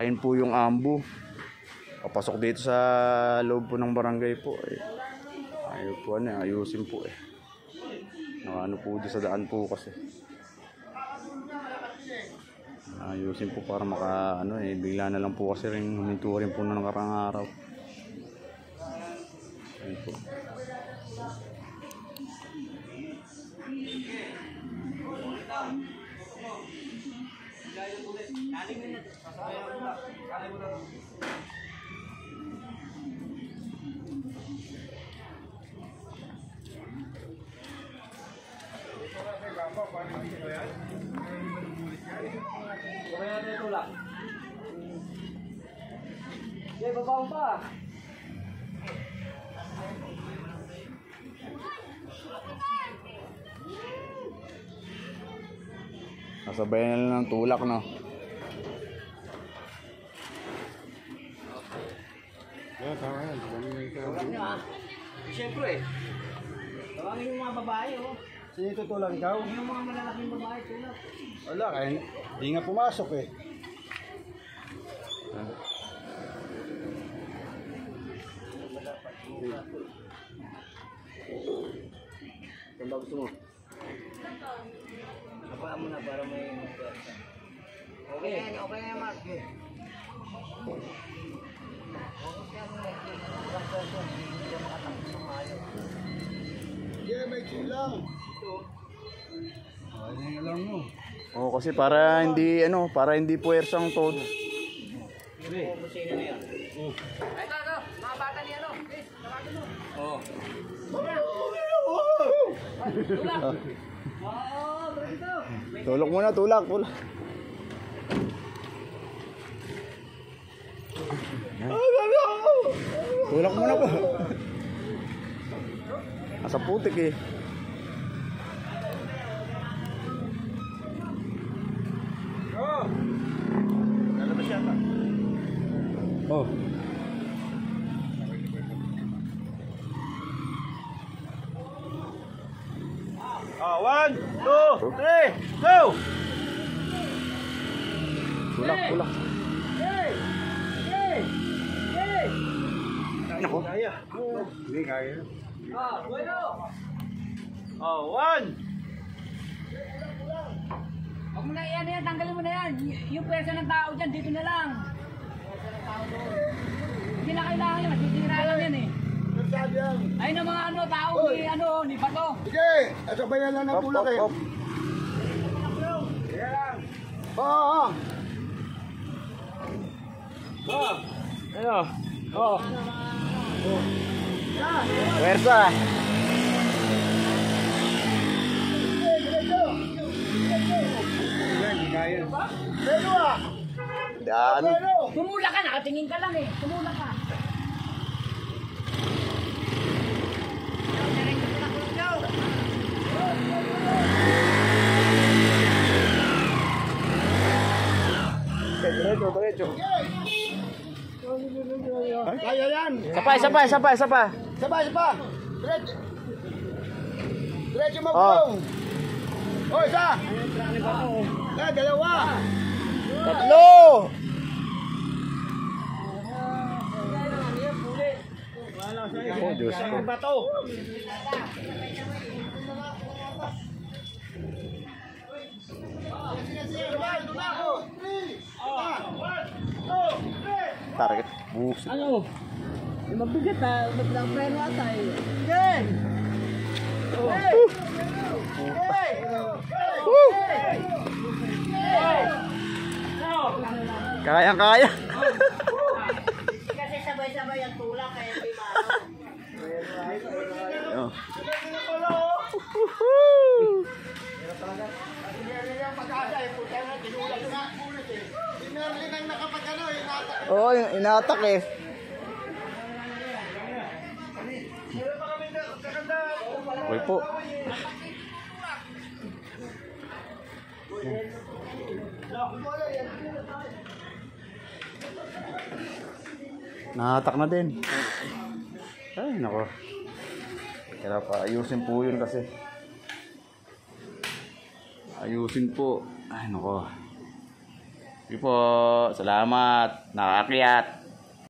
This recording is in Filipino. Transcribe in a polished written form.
Ayun po yung ambo. Papasok dito sa loob po ng barangay po. Ayun po ayusin po Ano po dito sa daan po kasi. Ayusin po para maka bigla na lang po kasi rin huminto rin po na nakarang araw. Ayun po. Babaw pa. Nasabayan na lang ng tulak, no? Tama yan. Siyempre. Tawagin yung mga babae, oh. Sino tutulak ikaw? Yung mga malalaking babae, tulak. Wala, kaya hindi nga pumasok Kung ba gusto mo? Kapaan mo na para may magpwersa. Okay na, Mark. Yeah, may chilang. Ay, lang mo. Kasi para hindi puwersang todo. Kusina na yan. Ito, mga bata niya, please, tawagin mo. Oo. Tulak. Oo, dito. Tulak muna, tulak. Tulak muna po. Nasa putik Lalabas yata. Oh. One, two, three, go! Tulak. Nako. Kaya. Hindi kaya. Bueno. One! Huwag mo na yan, tanggalin mo na yan. Yung pwersa ng tao dyan, dito na lang. Hindi na kailangan yan, masisira lang yan Ayun ang mga tao ni Bato. Sige! At sabayan lang ng tulak Oo. Puwersa. Daan. Tumula ka, nakatingin ka lang Tumula ka. Diretso. Kaya yan! Sapa. Diretso mo po! Isa! Dalawa! Tatlo. Diyos ko. Bato! Target. Busi. Yung mabigat maglang preno ata Kaya. Kasi sabay-sabay ang tulak kaya di Oh. Oo, inatak Okay po. Nahatak na din. Ay, nako. Kaya pa, ayusin po yun kasi. Ayusin po. Ay, nako. Sige po. Salamat. Nakakyat.